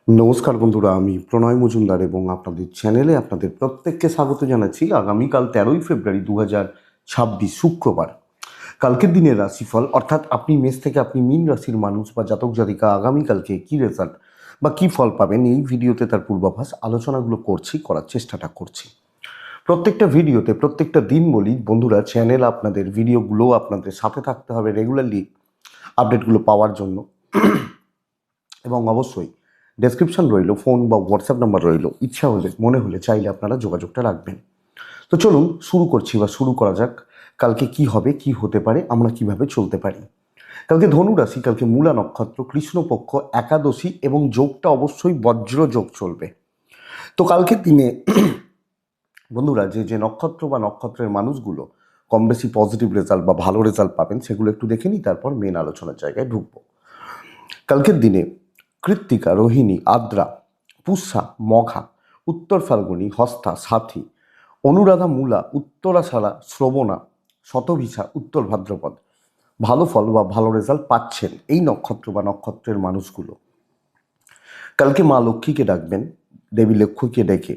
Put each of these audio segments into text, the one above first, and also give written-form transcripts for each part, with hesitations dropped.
নমস্কার বন্ধুরা, আমি প্রণয় মজুমদার এবং আপনাদের চ্যানেলে আপনাদের প্রত্যেককে স্বাগত জানাচ্ছি। আগামীকাল 13ই ফেব্রুয়ারি 2026 শুক্রবার, কালকের দিনের রাশিফল, অর্থাৎ আপনি মেষ থেকে আপনি মীন রাশির মানুষ বা জাতক জাতিকা আগামীকালকে কী রেজাল্ট বা কী ফল পাবেন এই ভিডিওতে তার পূর্বাভাস আলোচনাগুলো করার চেষ্টাটা করছি। প্রত্যেকটা ভিডিওতে প্রত্যেকটা দিন বলি বন্ধুরা, চ্যানেল আপনাদের ভিডিওগুলো আপনাদের সাথে থাকতে হবে রেগুলারলি আপডেটগুলো পাওয়ার জন্য। এবং অবশ্যই ডেসক্রিপশন রইল, ফোন বা হোয়াটসঅ্যাপ নাম্বার রইল, ইচ্ছা হলে মনে হলে চাইলে আপনারা যোগাযোগটা রাখবেন। তো চলুন শুরু করা যাক। কালকে কি হবে, কি হতে পারে, আমরা কিভাবে চলতে পারি। কালকে ধনু রাশি, কালকে মূলা নক্ষত্র, কৃষ্ণপক্ষ, একাদশী এবং যোগটা অবশ্যই বজ্র যোগ চলবে। তো কালকের দিনে বন্ধুরা যে নক্ষত্র বা নক্ষত্রের মানুষগুলো কম বেশি পজিটিভ রেজাল্ট বা ভালো রেজাল্ট পাবেন সেগুলো একটু দেখে নিই, তারপর মেন আলোচনার জায়গায় ঢুকবো। কালকের দিনে কৃত্তিকা, রোহিণী, আদ্রা, পুষ্যা, মঘা, উত্তর ফাল্গুনী, হস্তা, সাথী, অনুরাধা, মূলা, উত্তরাষাঢ়া, শ্রবণা, শতভিসা, উত্তর ভাদ্রপদ ভালো ফল বা ভালো রেজাল্ট পাচ্ছেন এই নক্ষত্র বা নক্ষত্রের মানুষগুলো। কালকে মা লক্ষ্মীকে ডাকবেন, দেবী লক্ষ্মীকে ডেকে,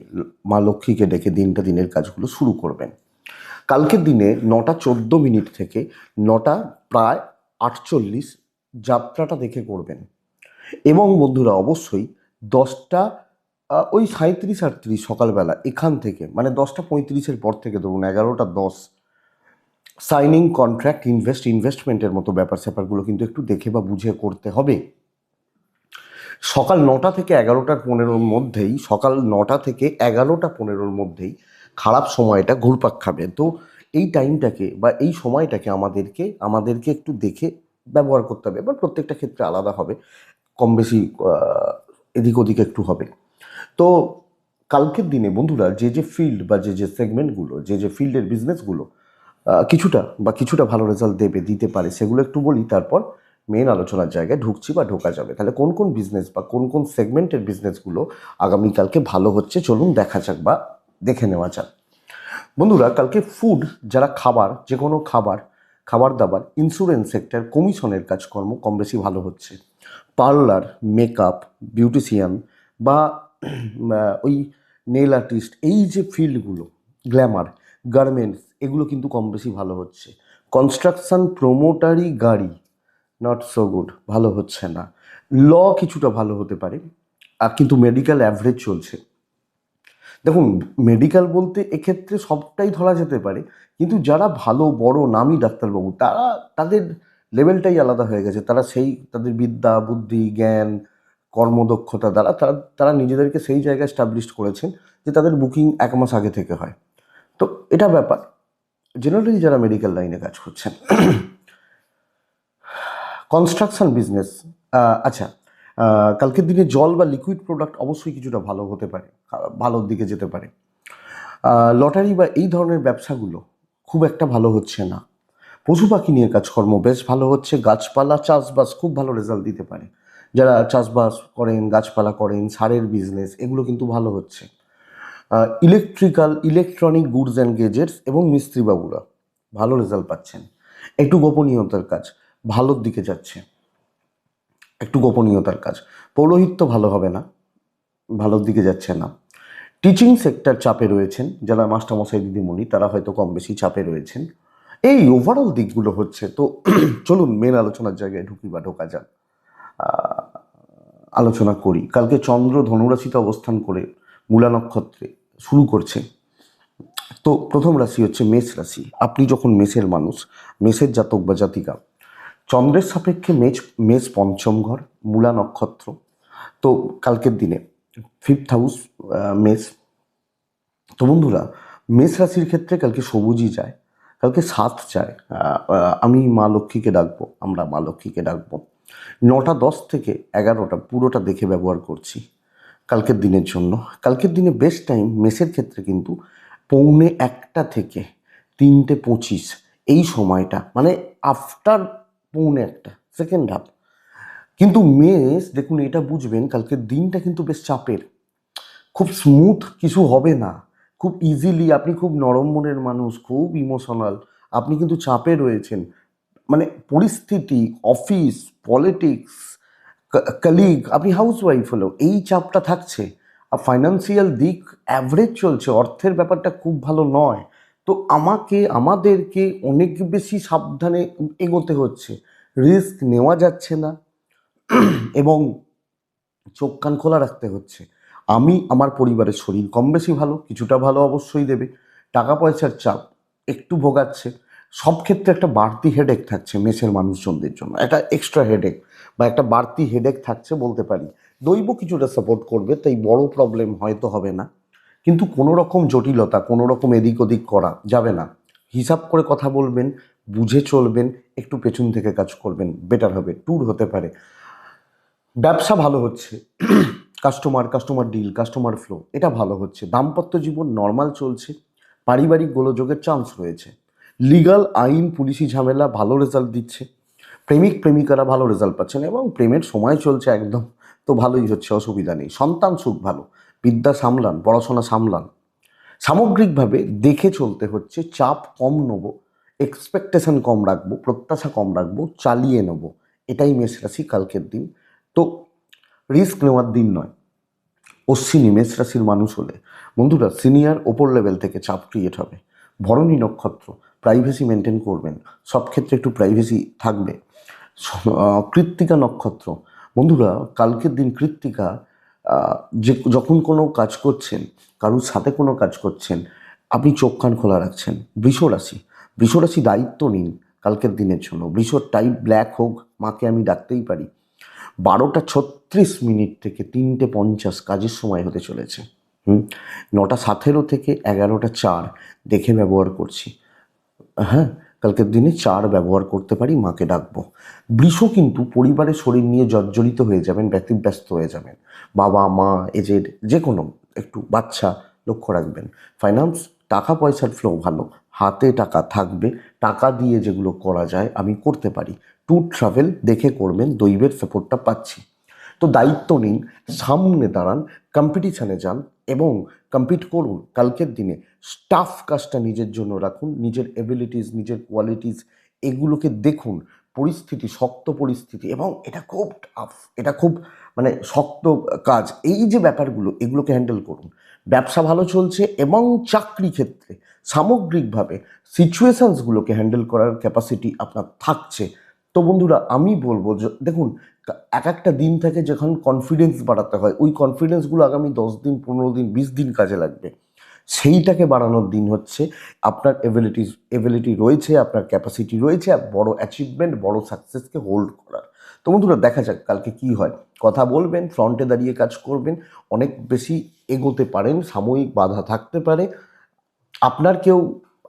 মা লক্ষ্মীকে ডেকে দিনের কাজগুলো শুরু করবেন। কালকের দিনে 9:14 থেকে 9:48 যাত্রাটা দেখে করবেন। এবং বন্ধুরা অবশ্যই 10টা ওই 37-38 সকালবেলা এখান থেকে, মানে 10:35 পর থেকে ধরুন 11:10 সাইনিং কন্ট্রাক্ট, ইনভেস্টমেন্টের মতো ব্যাপারগুলো কিন্তু একটু দেখে বা বুঝে করতে হবে। সকাল 9টা থেকে 11:15 মধ্যেই, সকাল 9টা থেকে 11:15 মধ্যেই খারাপ সময়টা ঘুরপাক খাবে। তো এই টাইমটাকে বা এই সময়টাকে আমাদেরকে একটু দেখে ব্যবহার করতে হবে। এবার প্রত্যেকটা ক্ষেত্রে আলাদা হবে, কম বেশি এদিক ওদিক একটু হবে। তো কালকের দিনে বন্ধুরা যে ফিল্ড বা যে সেগমেন্টগুলো, যে ফিল্ডের বিজনেসগুলো কিছুটা ভালো রেজাল্ট দিতে পারে সেগুলো একটু বলি, তারপর মেন আলোচনার জায়গায় ঢুকছি বা ঢোকা যাবে। তাহলে কোন বিজনেস বা কোন সেগমেন্টের বিজনেসগুলো আগামীকালকে ভালো হচ্ছে চলুন দেখা যাক বা দেখে নেওয়া যাক। বন্ধুরা কালকে ফুড, যারা যে কোনো খাবার দাবার, ইন্স্যুরেন্স সেক্টর, কমিশনের কাজকর্ম কম বেশি ভালো হচ্ছে। পার্লার, মেকআপ, বিউটিশিয়ান বা ওই নেল আর্টিস্ট, এই যে ফিল্ডগুলো, গ্ল্যামার, গার্মেন্টস, এগুলো কিন্তু কম বেশি ভালো হচ্ছে। কনস্ট্রাকশন, প্রোমোটারি, গাড়ি নট সো গুড, ভালো হচ্ছে না। ল কিছুটা ভালো হতে পারে, কিন্তু মেডিকেল অ্যাভারেজ চলছে। দেখুন, মেডিকেল বলতে এক্ষেত্রে সবটাই ধরা যেতে পারে, কিন্তু যারা ভালো বড় নামী ডাক্তারবাবু তাদের লেভেলটাই আলাদা হয়ে গেছে। তাদের বিদ্যা, বুদ্ধি, জ্ঞান, কর্মদক্ষতা দ্বারা তারা নিজেদেরকে সেই জায়গায় স্টাবলিশ করেছেন যে তাদের বুকিং 1 মাস আগে থেকে হয়। তো এটা ব্যাপার। জেনারেলি যারা মেডিকেল লাইনে কাজ করছেন, কনস্ট্রাকশন বিজনেস, আচ্ছা, কালকের দিনে জল বা লিকুইড প্রোডাক্ট অবশ্যই কিছুটা ভালো হতে পারে, ভালোর দিকে যেতে পারে। লটারি বা এই ধরনের ব্যবসাগুলো খুব একটা ভালো হচ্ছে না। পশু পাখি নিয়ে কাজকর্ম বেশ ভালো হচ্ছে। গাছপালা, চাষবাস খুব ভালো রেজাল্ট দিতে পারে। যারা চাষবাস করেন, গাছপালা করেন, সারের বিজনেস, এগুলো কিন্তু ভালো হচ্ছে। ইলেকট্রনিক গুডস অ্যান্ড গেজেটস এবং মিস্ত্রিবাবুরা ভালো রেজাল্ট পাচ্ছেন। একটু গোপনীয়তার কাজ ভালোর দিকে যাচ্ছে, একটু গোপনীয়তার কাজ। পৌরোহিত্য ভালো হবে না, ভালোর দিকে যাচ্ছে না। টিচিং সেক্টর চাপে রয়েছেন, যারা মাস্টারমশাই, দিদিমণি, তারা হয়তো কম বেশি চাপে রয়েছেন। এই ওভারঅল দিকগুলো হচ্ছে। তো চলুন মেন আলোচনার জায়গায় ঢুকি বা ঢোকা যাক, আলোচনা করি। কালকে চন্দ্র ধনুরাশিতে অবস্থান করে মূলা নক্ষত্রে শুরু করছে। তো প্রথম রাশি হচ্ছে মেষ রাশি। আপনি যখন মেষের মানুষ, মেষের জাতক বা জাতিকা, চন্দ্রের সাপেক্ষে মেষ পঞ্চম ঘর, মূলা নক্ষত্র। তো কালকের দিনে 5th হাউস, মেষ। তো বন্ধুরা মেষ রাশির ক্ষেত্রে কালকে সবুজই যায়, কালকে 7 যায়। আমরা মা লক্ষ্মীকে ডাকবো। 9:10 থেকে 11টা পুরোটা দেখে ব্যবহার করছি কালকের দিনের জন্য। কালকের দিনে বেস্ট টাইম মেষের ক্ষেত্রে কিন্তু 1:45 থেকে 3:25, এই সময়টা, মানে আফটার 1:45, সেকেন্ড হাফ। কিন্তু মেষ দেখুন, এটা বুঝবেন কালকের দিনটা কিন্তু বেশ চাপের। খুব স্মুথ কিছু হবে না। খুব ইজিলি, আপনি খুব নরম মনের মানুষ, খুব ইমোশনাল, আপনি কিন্তু চাপে রয়েছেন। মানে পরিস্থিতি, অফিস, পলিটিক্স, কলিগ, আপনি হাউস ওয়াইফ হলেও এই চাপটা থাকছে। আর ফাইন্যান্সিয়াল দিক অ্যাভারেজ চলছে, অর্থের ব্যাপারটা খুব ভালো নয়। তো আমাদেরকে অনেক বেশি সাবধানে এগোতে হচ্ছে, রিস্ক নেওয়া যাচ্ছে না এবং চোখ কান খোলা রাখতে হচ্ছে। আমি আমার পরিবারের শরীর কম বেশি ভালো, কিছুটা ভালো অবশ্যই দেবে, টাকা পয়সার চাপ একটু ভোগাচ্ছে, সব ক্ষেত্রে একটা বাড়তি হেডেক থাকছে মেসের মানুষজনদের জন্য, একটা এক্সট্রা হেডেক বা একটা বাড়তি হেডেক থাকছে বলতে পারি। দৈব কিছুটা সাপোর্ট করবে, তাই বড় প্রবলেম হয়তো হবে না, কিন্তু কোনো রকম জটিলতা, কোনো রকম এদিক ওদিক করা যাবে না। হিসাব করে কথা বলবেন, বুঝে চলবেন, একটু পেছন থেকে কাজ করবেন, বেটার হবে। ট্যুর হতে পারে, ব্যবসা ভালো হচ্ছে, কাস্টমার ডিল, কাস্টমার ফ্লো এটা ভালো হচ্ছে, দাম্পত্য জীবন নর্মাল চলছে, পারিবারিক গোলযোগের চান্স রয়েছে, লিগাল আইন পুলিশি ঝামেলা ভালো রেজাল্ট দিচ্ছে, প্রেমিক প্রেমিকারা ভালো রেজাল্ট পাচ্ছেন এবং প্রেমের সময় চলছে একদম, তো ভালোই হচ্ছে, অসুবিধা নেই। সন্তান সুখ ভালো, বিদ্যা সামলান, পড়াশোনা সামলান। সামগ্রিকভাবে দেখে চলতে হচ্ছে, চাপ কম নেবো, এক্সপেকটেশন কম রাখবো, প্রত্যাশা কম রাখবো, চালিয়ে নেবো, এটাই মেষ রাশি কালকের দিন। তো রিস্ক নেওয়ার দিন নয়। অশ্বিনী মেষ রাশির মানুষ হলে বন্ধুরা সিনিয়র ওপর লেভেল থেকে চাপ ক্রিয়েট হবে। ভরণী নক্ষত্র, প্রাইভেসি মেনটেন করবেন, সব ক্ষেত্রে একটু প্রাইভেসি থাকবে। কৃত্তিকা নক্ষত্র, বন্ধুরা কালকের দিন কৃত্তিকা, যে যখন কোনো কাজ করছেন, কারুর সাথে কোনো কাজ করছেন, আপনি চোখ কান খোলা রাখছেন। বৃষ রাশি দায়িত্ব নিন কালকের দিনের জন্য। বৃষ টাইপ ব্ল্যাক হোক, মাকে আমি ডাকতেই পারি। 12:36 থেকে 3:50 কাজের সময় হতে চলেছে। 9:17 থেকে 11:04 দেখে ব্যবহার করছি। হ্যাঁ, কালকের দিনে 4 ব্যবহার করতে পারি, মাকে ডাকবো। বৃষ কিন্তু পরিবারের শরীর নিয়ে জর্জরিত হয়ে যাবেন, ব্যতিব্যস্ত হয়ে যাবেন। বাবা মা এজেড যে কোনো একটু বাচ্চা লক্ষ্য রাখবেন। ফাইন্যান্স, টাকা পয়সার ফ্লো ভালো, হাতে টাকা থাকবে, টাকা দিয়ে যেগুলো করা যায় আমি করতে পারি। ট্যুর ট্রাভেল দেখে করবেন, দৈবের সাপোর্টটা পাচ্ছি। তো দায়িত্ব নিন, সামনে দাঁড়ান, কম্পিটিশানে যান এবং কম্পিট করুন। কালকের দিনে স্টাফ কাজটা নিজের জন্য রাখুন, নিজের এবিলিটিস, নিজের কোয়ালিটিস এগুলোকে দেখুন। পরিস্থিতি শক্ত পরিস্থিতি এবং এটা খুব টাফ, এটা খুব মানে শক্ত কাজ, এই যে ব্যাপারগুলো এগুলোকে হ্যান্ডেল করুন। ব্যবসা ভালো চলছে এবং চাকরি ক্ষেত্রে সামগ্রিকভাবে সিচুয়েশনসগুলোকে হ্যান্ডেল করার ক্যাপাসিটি আপনার থাকছে। তো বন্ধুরা আমি বলবো যে দেখুন, এক একটা দিন থেকে যখন কনফিডেন্স বাড়াতে হয়, ওই কনফিডেন্সগুলো আগামী 10 দিন, 15 দিন, 20 দিন কাজে লাগবে। সেইটাকে বাড়ানোর দিন হচ্ছে। আপনার এবিলিটি রয়েছে, আপনার ক্যাপাসিটি রয়েছে, আর বড় অ্যাচিভমেন্ট, বড় সাকসেসকে হোল্ড করার। তো বন্ধুরা দেখা যাক কালকে কি হয়। কথা বলবেন, ফ্রন্টে দাঁড়িয়ে কাজ করবেন, অনেক বেশি এগোতে পারেন, সাময়িক বাধা থাকতে পারে।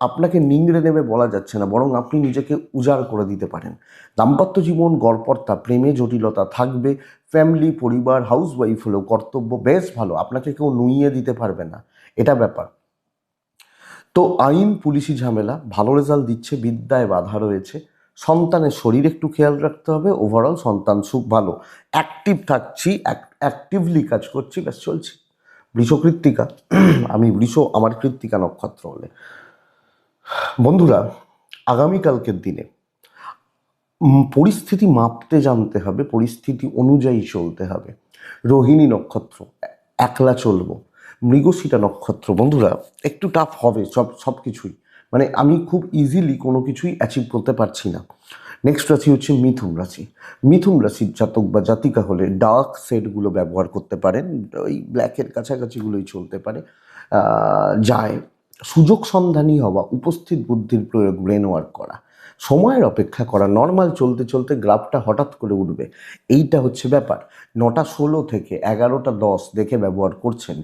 আপনাকে নিংড়ে নেবে বলা যাচ্ছে না, বরং আপনি নিজেকে উজাড় করে দিতে পারেন। দাম্পত্য জীবন গড়পড়তা, প্রেমে জটিলতা থাকবে। ফ্যামিলি, পরিবার, হাউস ওয়াইফ হলেও কর্তব্য বেশ ভালো, আপনাকে কেউ নুইয়ে দিতে পারবে না, এটা ব্যাপার। তো আইন পুলিশি ঝামেলা ভালো রেজাল্ট দিচ্ছে, বিদ্যায় বাধা রয়েছে। সন্তানের শরীর একটু খেয়াল রাখতে হবে। ওভারঅল সন্তান সুখ ভালো, অ্যাক্টিভ থাকছি, অ্যাক্টিভলি কাজ করছি, ব্যাস চলছি। বৃষকৃত্তিকা, আমি বৃষ, আমার কৃত্তিকা নক্ষত্র হলে বন্ধুরা আগামীকালকের দিনে পরিস্থিতি মাপতে জানতে হবে, পরিস্থিতি অনুযায়ী চলতে হবে। রোহিণী নক্ষত্র, একলা চলবো। মৃগশিরা নক্ষত্র, বন্ধুরা একটু টাফ হবে সব কিছুই, মানে আমি খুব ইজিলি কোনো কিছুই অ্যাচিভ করতে পারছি না। নেক্সট রাশি হচ্ছে মিথুন রাশি। মিথুন রাশির জাতক বা জাতিকা হলে ডার্ক শেডগুলো ব্যবহার করতে পারেন, ওই ব্ল্যাকের কাছাকাছিগুলোই চলতে পারে যায়। সুযোগ সন্ধানী হওয়া, উপস্থিত বুদ্ধির প্রয়োগ, ব্রেন ওয়ার্ক করা, সময়ের অপেক্ষা করা, নর্মাল চলতে চলতে গ্রাফটা হঠাৎ করে উঠবে, এইটা হচ্ছে ব্যাপার। 9:16 থেকে 11:10 দেখে ব্যবহার করছেন।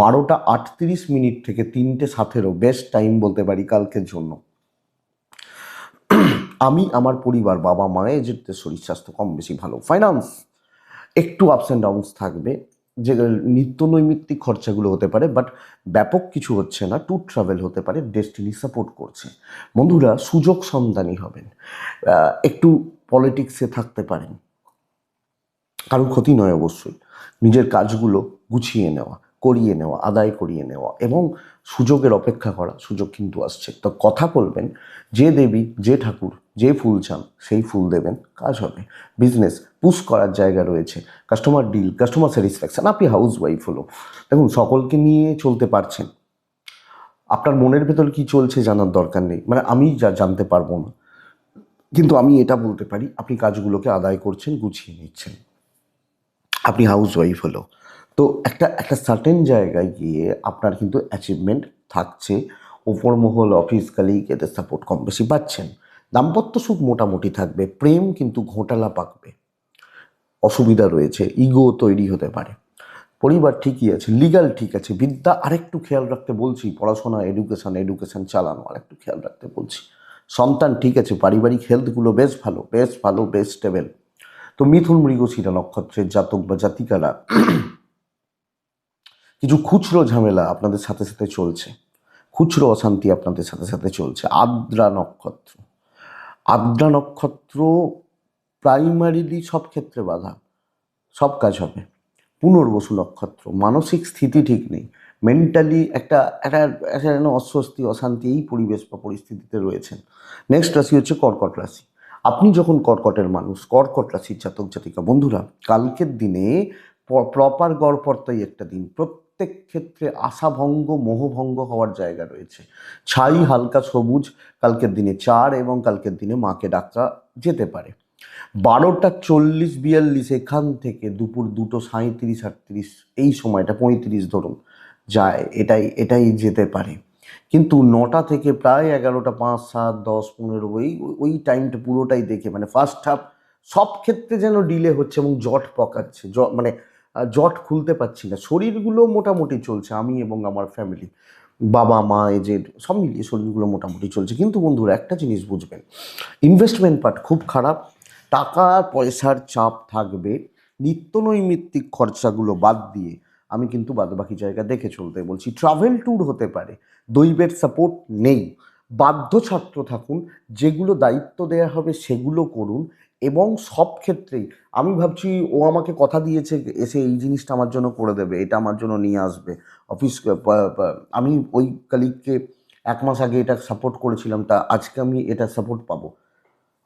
12:38 থেকে 3:17 বেস্ট টাইম বলতে পারি কালকের জন্য। আমি আমার পরিবার, বাবা মায়ের যে শরীর স্বাস্থ্য কম বেশি ভালো। ফাইন্যান্স একটু আপস অ্যান্ড ডাউনস থাকবে, যে নিত্য নৈমিত্তিক খরচাগুলো হতে পারে, বাট ব্যাপক কিছু হচ্ছে না। ট্যুর ট্রাভেল হতে পারে, ডেস্টিনি সাপোর্ট করছে। বন্ধুরা সুযোগ সন্ধানী হবেন, একটু পলিটিক্সে থাকতে পারেন, কারোর ক্ষতি নয় অবশ্যই। নিজের কাজগুলো গুছিয়ে নেওয়া, করিয়ে নেওয়া, আদায় করিয়ে নেওয়া এবং সুযোগের অপেক্ষা করা। সুযোগ কিন্তু আসছে। তো কথা বলবেন, যে দেবী, যে ঠাকুর, যে ফুল চান সেই ফুল দেবেন, কাজ হবে। বিজনেস পুশ করার জায়গা রয়েছে, কাস্টমার ডিল, কাস্টমার স্যাটিসফ্যাকশন। আপনি হাউস ওয়াইফ হলো, দেখুন সকলকে নিয়ে চলতে পারছেন। আপনার মনের ভেতর কি চলছে জানার দরকার নেই, মানে আমি জানতে পারবো না, কিন্তু আমি এটা বলতে পারি আপনি কাজগুলোকে আদায় করছেন, গুছিয়ে নিচ্ছেন। আপনি হাউস ওয়াইফ হলো, তো একটা একটা সার্টেন জায়গায় গিয়ে আপনার কিন্তু অ্যাচিভমেন্ট থাকছে। ওপর মহল, অফিস কালিগ এদের সাপোর্ট কম বেশি পাচ্ছেন। দাম্পত্য সুখ মোটামুটি থাকবে, প্রেম কিন্তু ঘোটালা পাকবে, অসুবিধা রয়েছে, ইগো তৈরি হতে পারে। পরিবার ঠিকই আছে, লিগাল ঠিক আছে, বিদ্যা আরেকটু খেয়াল রাখতে বলছি, পড়াশোনা, এডুকেশন চালানো আরেকটু খেয়াল রাখতে বলছি। সন্তান ঠিক আছে, পারিবারিক হেলথগুলো বেশ ভালো, বেশ ভালো, বেশ স্টেবল। তো মিথুন, মৃগশিরা নক্ষত্রের জাতক বা জাতিকারা কিছু খুচরো ঝামেলা আপনাদের সাথে সাথে চলছে, খুচরো অশান্তি আপনাদের সাথে সাথে চলছে। আদ্রা নক্ষত্র, আদ্রা নক্ষত্র প্রাইমারিলি সব ক্ষেত্রে বাধা, সব কাজ হবে। পুনর্বসু নক্ষত্র, মানসিক স্থিতি ঠিক নেই, মেন্টালি একটা একটা একটা যেন অস্বস্তি, অশান্তি এই পরিবেশ বা পরিস্থিতিতে রয়েছেন। নেক্সট রাশি হচ্ছে কর্কট রাশি। আপনি যখন কর্কটের মানুষ, কর্কট রাশির জাতক জাতিকা বন্ধুরা, কালকের দিনে প্রপার গড়পড়তাই একটা দিন। প্রত্যেক ক্ষেত্রে আশাভঙ্গ, মোহভঙ্গ হওয়ার জায়গা রয়েছে। ছাই হালকা সবুজ কালকের দিনে 4 এবং কালকের দিনে মাকে ডাকা যেতে পারে। 12:40-42 এখান থেকে দুপুর 2:37-38 এই সময়টা, 35 ধরুন যায়, এটাই যেতে পারে। কিন্তু 9টা থেকে প্রায় 11টা 5, 7, 10, 15 ওই টাইমটা পুরোটাই দেখে, মানে ফার্স্ট হাফ সব ক্ষেত্রে যেন ডিলে হচ্ছে এবং জট পকাচ্ছে, মানে জট খুলতে পারছি না। শরীরগুলো মোটামুটি চলছে, আমি এবং আমার ফ্যামিলি, বাবা মা এজেড সব মিলিয়ে শরীরগুলো মোটামুটি চলছে। কিন্তু বন্ধুরা একটা জিনিস বুঝবেন, ইনভেস্টমেন্ট পার্ট খুব খারাপ, টাকা পয়সার চাপ থাকবে। নিত্য নৈমিত্তিক খরচাগুলো বাদ দিয়ে আমি কিন্তু বাদবাকি জায়গা দেখে চলতে বলছি। ট্রাভেল ট্যুর হতে পারে, দৈবের সাপোর্ট নেই, বাধ্য ছাত্র থাকুন, যেগুলো দায়িত্ব দেয়া হবে সেগুলো করুন। এবং সব ক্ষেত্রেই আমি ভাবছি ও আমাকে কথা দিয়েছে এসে এই জিনিসটা আমার জন্য করে দেবে, এটা আমার জন্য নিয়ে আসবে অফিস। আমি ওই কালিগকে 1 মাস আগে এটা সাপোর্ট করেছিলাম, তা আজকে আমি এটা সাপোর্ট পাবো।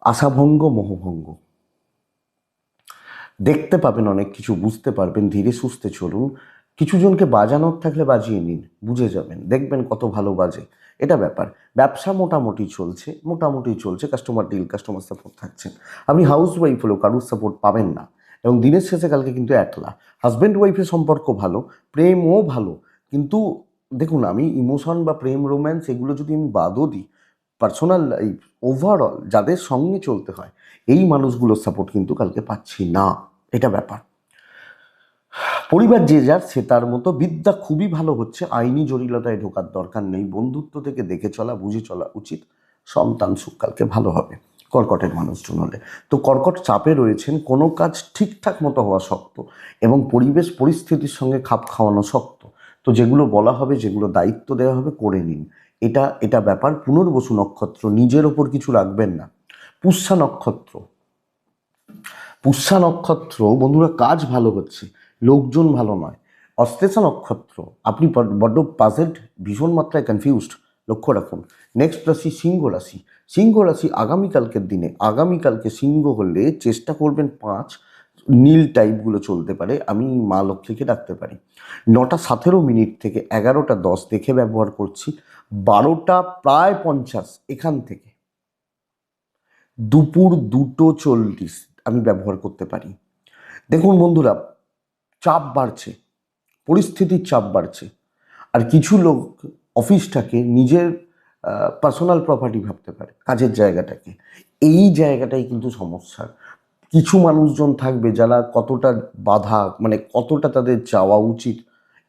আশাভঙ্গ, মোহভঙ্গ দেখতে পাবেন, অনেক কিছু বুঝতে পারবেন। ধীরে সুস্থে চলুন, কিছু জনকে বাজানোর থাকলে বাজিয়ে নিন, বুঝে যাবেন, দেখবেন কত ভালো বাজে। এটা ব্যাপার। ব্যবসা মোটামুটি চলছে, কাস্টমার ডিল, কাস্টমার সাপোর্ট থাকছেন। আপনি হাউস ওয়াইফ হলেও কারুর সাপোর্ট পাবেন না, এবং দিনের শেষে কালকে কিন্তু একলা। হাজব্যান্ড ওয়াইফের সম্পর্ক ভালো, প্রেমও ভালো, কিন্তু দেখুন আমি ইমোশন বা প্রেম, রোম্যান্স এগুলো যদি আমি বাদও দিই, পার্সোনাল লাইফ, ওভারঅল যাদের সঙ্গে চলতে হয় এই মানুষগুলোর সাপোর্ট কিন্তু কালকে পাচ্ছি না, এটা ব্যাপার। পরিবার যে যার সে তার মতো। বিদ্যা খুবই ভালো হচ্ছে, আইনি জটিলতায় ঢোকার দরকার নেই, বন্ধুত্ব থেকে দেখে চলা, বুঝে চলা উচিত। সন্তান সুখ কালকে ভালো হবে কর্কটের মানুষজন হলে। তো কর্কট চাপে রয়েছেন, কোনো কাজ ঠিকঠাক মতো হওয়া শক্ত এবং পরিবেশ পরিস্থিতির সঙ্গে খাপ খাওয়ানো শক্ত। তো যেগুলো বলা হবে, যেগুলো দায়িত্ব দেওয়া হবে করে নিন, এটা ব্যাপার। পুনর্বসু নক্ষত্র, নিজের ওপর কিছু রাখবেন না। পুষ্যা নক্ষত্র, পুষ্যা নক্ষত্র বন্ধুরা কাজ ভালো হচ্ছে, লোকজন ভালো নয়। অশ্লেষা নক্ষত্র, আপনি বড্ড পাজেলড, ভীষণ মাত্রায় কনফিউজড, লক্ষ্য রাখুন। নেক্সট রাশি সিংহ রাশি। সিংহ রাশি আগামীকালকে সিংহ হলে চেষ্টা করবেন 5 নীল টাইপগুলো চলতে পারে, আমি মা লক্ষ্মীকে ডাকতে পারি। 9:17 থেকে 11:10 দেখে ব্যবহার করছি। 12:50 এখান থেকে দুপুর 2:40 আমি ব্যবহার করতে পারি। দেখুন বন্ধুরা, চাপ বাড়ছে, পরিস্থিতির চাপ বাড়ছে, আর কিছু লোক অফিসটাকে নিজের পার্সোনাল প্রপার্টি ভাবতে পারে, কাজের জায়গাটাকে। এই জায়গাটাই কিন্তু সমস্যার। কিছু মানুষজন থাকবে যারা কতটা বাধা, মানে কতটা তাদের যাওয়া উচিত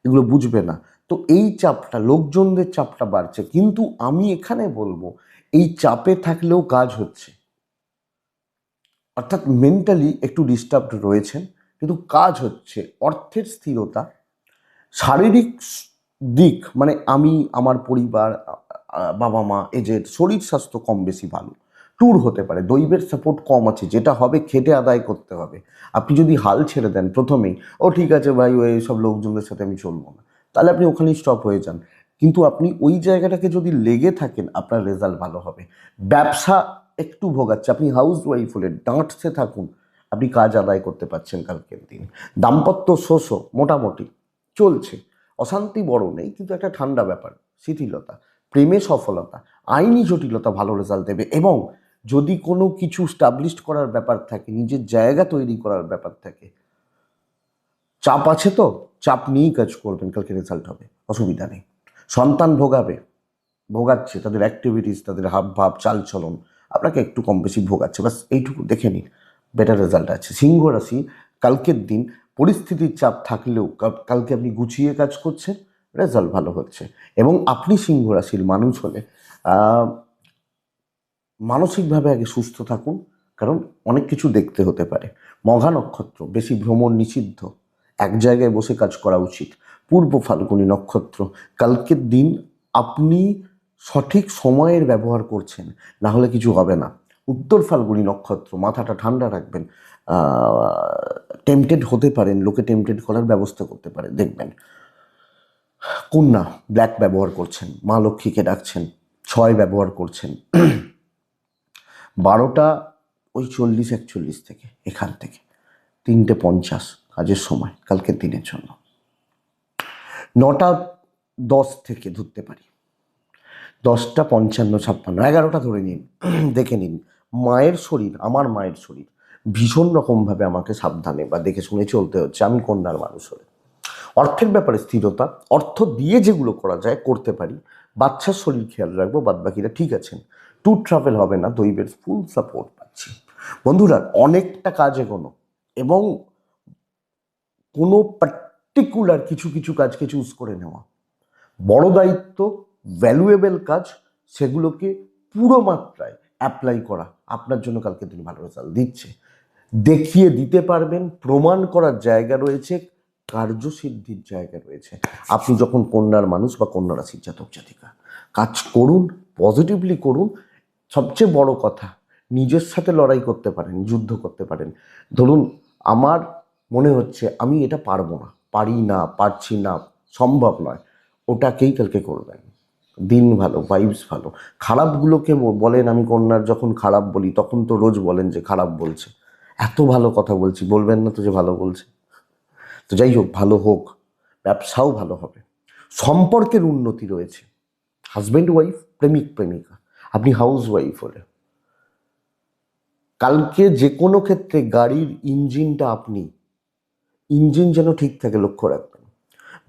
এগুলো বুঝবে না। তো এই চাপটা, লোকজনদের চাপটা বাড়ছে, কিন্তু আমি এখানে বলবো এই চাপে থাকলেও কাজ হচ্ছে। অর্থাৎ মেন্টালি একটু ডিস্টার্বড রয়েছেন, কিন্তু কাজ হচ্ছে। অর্থের স্থিরতা, শারীরিক দিক, মানে আমি, আমার পরিবার, বাবা মা এজেড, শরীর স্বাস্থ্য কম বেশি ভালো। ট্যুর হতে পারে, দৈবের সাপোর্ট কম আছে, যেটা হবে খেটে আদায় করতে হবে। আপনি যদি হাল ছেড়ে দেন প্রথমেই, ও ঠিক আছে ভাই, ওই সব লোকজনদের সাথে আমি চলবো না, তাহলে আপনি ওখানেই স্টপ হয়ে যান। কিন্তু আপনি ওই জায়গাটাকে যদি লেগে থাকেন, আপনার রেজাল্ট ভালো হবে। ব্যবসা একটু ভোগাচ্ছে, আপনি হাউস ওয়াইফ হলে ডাঁটতে থাকুন, আপনি কাজ আদায় করতে পারছেন কালকের দিন। দাম্পত্য শোষো মোটামুটি চলছে, অশান্তি বড় নেই, কিন্তু একটা ঠান্ডা ব্যাপার, শিথিলতা। প্রেমে সফলতা, আইনি জটিলতা ভালো রেজাল্ট দেবে। এবং যদি কোনো কিছু স্টাবলিশ করার ব্যাপার থাকে, নিজের জায়গা তৈরি করার ব্যাপার থাকে, চাপ আছে তো চাপ নিয়েই কাজ করবেন, কালকে রেজাল্ট হবে, অসুবিধা নেই। সন্তান ভোগাচ্ছে, তাদের অ্যাক্টিভিটিস, তাদের হাবভাব, চালচলন আপনাকে একটু কম বেশি ভোগাচ্ছে, বাস এইটুকু দেখে নিন, বেটার রেজাল্ট আছে। সিংহ রাশি, কালকের দিন পরিস্থিতির চাপ থাকলেও কালকে আপনি গুছিয়ে কাজ করছেন, রেজাল্ট ভালো হচ্ছে। এবং আপনি সিংহ রাশির মানুষ হলে মানসিকভাবে আগে সুস্থ থাকুন, কারণ অনেক কিছু দেখতে হতে পারে। মঘা নক্ষত্র, বেশি ভ্রমণ নিষিদ্ধ, এক জায়গায় বসে কাজ করা উচিত। পূর্ব ফাল্গুনী নক্ষত্র, কালকের দিন আপনি সঠিক সময়ের ব্যবহার করছেন, না হলে কিছু হবে না। উত্তর ফাল্গুনী নক্ষত্র, মাথাটা ঠান্ডা রাখবেন, টেম্পটেড হতে পারেন, লোকে টেম্পটেড করার ব্যবস্থা করতে পারে, দেখবেন। কন্যা, ব্ল্যাক ব্যবহার করছেন, মা লক্ষ্মীকে ডাকছেন, 6 ব্যবহার করছেন। 12টা ওই 40-41 থেকে, এখান থেকে 3:50 কাজের সময় কালকের দিনের জন্য। 9টা 10 থেকে ধরতে পারি, 10টা 55-56, 11টা ধরে নিন, দেখে নিন। মায়ের শরীর, আমার মায়ের শরীর ভীষণ রকমভাবে আমাকে সাবধানে বা দেখে শুনে চলতে হচ্ছে, আমি কন্যার মানুষ হলে। অর্থের ব্যাপারে স্থিরতা, অর্থ দিয়ে যেগুলো করা যায় করতে পারি। বাচ্চার শরীর খেয়াল রাখবো, বাদবাকিরা ঠিক আছেন। ট্যুর ট্রাভেল হবে না, দৈবের ফুল সাপোর্ট পাচ্ছি। বন্ধুরা, অনেকটা কাজ এগোনো এবং কোনো পার্টিকুলার কিছু কিছু কাজকে চুজ করে নেওয়া, বড় দায়িত্ব, ভ্যালুয়েবল কাজ, সেগুলোকে পুরো মাত্রায় অ্যাপ্লাই করা আপনার জন্য কালকে দিন ভালো রেজাল্ট দিচ্ছে। দেখিয়ে দিতে পারবেন, প্রমাণ করার জায়গা রয়েছে, কার্যসিদ্ধির জায়গা রয়েছে। আপনি যখন কন্যার মানুষ বা কন্যা রাশির জাতক জাতিকা, কাজ করুন, পজিটিভলি করুন। সবচেয়ে বড় কথা, নিজের সাথে লড়াই করতে পারেন, যুদ্ধ করতে পারেন। ধরুন, আমার মনে হচ্ছে আমি এটা পারবো না, পারি না, পারছি না, সম্ভব নয়, ওটাকেই কালকে করবেন। দিন ভালো, ভাইবস ভালো। খারাপগুলোকে বলেন, আমি কন্যার যখন খারাপ বলি তখন তো রোজ বলেন যে খারাপ বলছে, এত ভালো কথা বলছি, বলবেন না তো যে ভালো বলছে? তো যাই হোক, ভালো হোক, ব্যবসাও ভালো হবে, সম্পর্কের উন্নতি রয়েছে। হাজব্যান্ড ওয়াইফ, প্রেমিক প্রেমিকা, আপনি হাউস ওয়াইফ হলে কালকে যে কোনো ক্ষেত্রে গাড়ির ইঞ্জিনটা ইঞ্জিন যেন ঠিক থাকে, লক্ষ্য রাখবেন।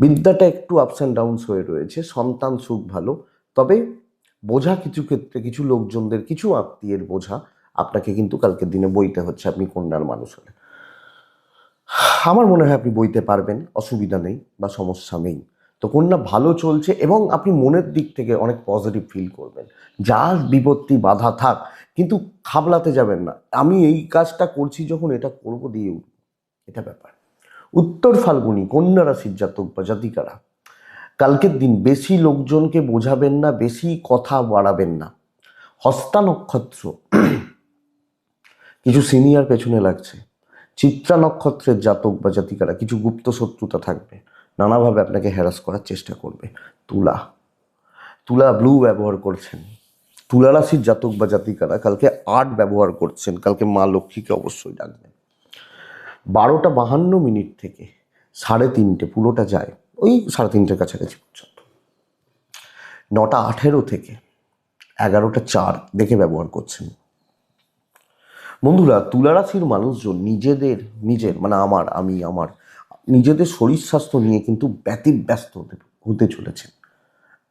বিদ্যাটা একটু আপস অ্যান্ড ডাউনস হয়ে রয়েছে, সন্তান সুখ ভালো, তবে বোঝা কিছু ক্ষেত্রে, কিছু লোকজনদের, কিছু আত্মীয়ের বোঝা আপনাকে কিন্তু কালকের দিনে বইতে হচ্ছে, আপনি কন্যার মানুষ হলে। আমার মনে হয় আপনি বইতে পারবেন, অসুবিধা নেই বা সমস্যা নেই। তো কন্যা ভালো চলছে এবং আপনি মনের দিক থেকে অনেক পজিটিভ ফিল করবেন। যা বিপত্তি বাধা থাক, কিন্তু খাবলাতে যাবেন না, আমি এই কাজটা করছি যখন এটা করব দিয়ে উঠব, এটা ব্যাপার। উত্তর ফাল্গুনী কন্যা রাশির জাতক বা জাতিকারা, কালকের দিন বেশি লোকজনকে বোঝাবেন না, বেশি কথা বাড়াবেন না। হস্তা নক্ষত্র, কিছু সিনিয়র পেছনে লাগছে। চিত্রা নক্ষত্রের জাতক বা জাতিকারা, কিছু গুপ্ত শত্রুতা থাকবে, নানাভাবে আপনাকে হ্যারাস করার চেষ্টা করবে। তুলা, তুলা ব্লু ব্যবহার করছেন। তুলা রাশির জাতক বা জাতিকারা কালকে 8 ব্যবহার করছেন, কালকে মা লক্ষ্মীকে অবশ্যই ডাকবেন। 12টা 52 থেকে 3:30 পুরোটা যায়, ওই 3:30 কাছাকাছি পর্যন্ত। 9টা 18 থেকে 11টা 4 দেখে ব্যবহার করছেন। বন্ধুরা, তুলা রাশির মানুষজন নিজের মানে আমার নিজেদের শরীর স্বাস্থ্য নিয়ে কিন্তু ব্যতিব্যস্ত হতে চলেছে।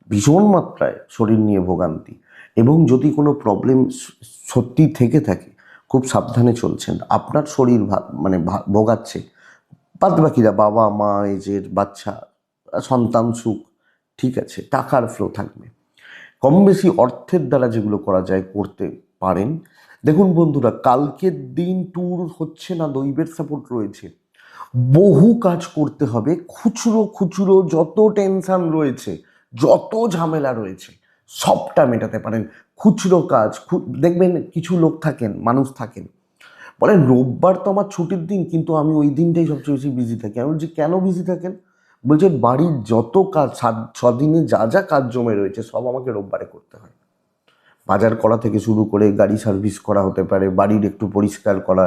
ভীষণ মাত্রায় শরীর নিয়ে ভোগান্তি, এবং যদি কোনো প্রবলেম সত্যি থেকে থাকে, খুব সাবধানে চলছেন। আপনার শরীর মানে ভোগাচ্ছে, বাদ বাকিরা বাবা মা, এজের বাচ্চা, সন্তান সুখ ঠিক আছে, টাকার ফ্লো থাকবে। কম বেশি অর্থের দ্বারা যেগুলো করা যায় করতে পারেন। দেখুন বন্ধুরা, কালকের দিন ট্যুর হচ্ছে না, দৈবের সাপোর্ট রয়েছে। বহু কাজ করতে হবে, খুচরো খুচরো যত টেনশন রয়েছে, যত ঝামেলা রয়েছে, সবটা মেটাতে পারেন। খুচরো কাজ দেখবেন, কিছু লোক থাকেন, মানুষ থাকেন, বলেন রোববার তো আমার ছুটির দিন, কিন্তু আমি ওই দিনটাই সবচেয়ে বেশি বিজি থাকি। আমি বলছি কেন বিজি থাকেন? বলছে বাড়ির যত কাজ ছদিনে যা যা কাজ জমে রয়েছে সব আমাকে রোববারে করতে হয়। বাজার করা থেকে শুরু করে গাড়ি সার্ভিস করা হতে পারে, বাড়ির একটু পরিষ্কার করা,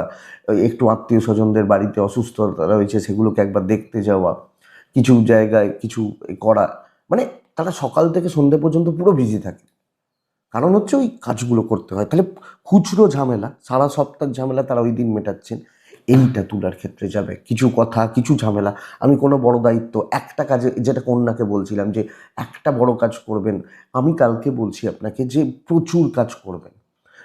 একটু আত্মীয় স্বজনদের বাড়িতে অসুস্থতা রয়েছে সেগুলোকে একবার দেখতে যাওয়া, কিছু জায়গায় কিছু করা, মানে তারা সকাল থেকে সন্ধ্যে পর্যন্ত পুরো বিজি থাকে। কারণ হচ্ছে ওই কাজগুলো করতে হয়। তাহলে খুচরো ঝামেলা, সারা সপ্তাহ ঝামেলা তারা ওই দিন মেটাচ্ছেন। এইটা তুলার ক্ষেত্রে যাবে, কিছু কথা কিছু ঝামেলা। আমি কোনো বড় দায়িত্ব একটা কাজে, যেটা কন্যাকে বলছিলাম যে একটা বড় কাজ করবেন, আমি কালকে বলছি আপনাকে যে প্রচুর কাজ করবেন।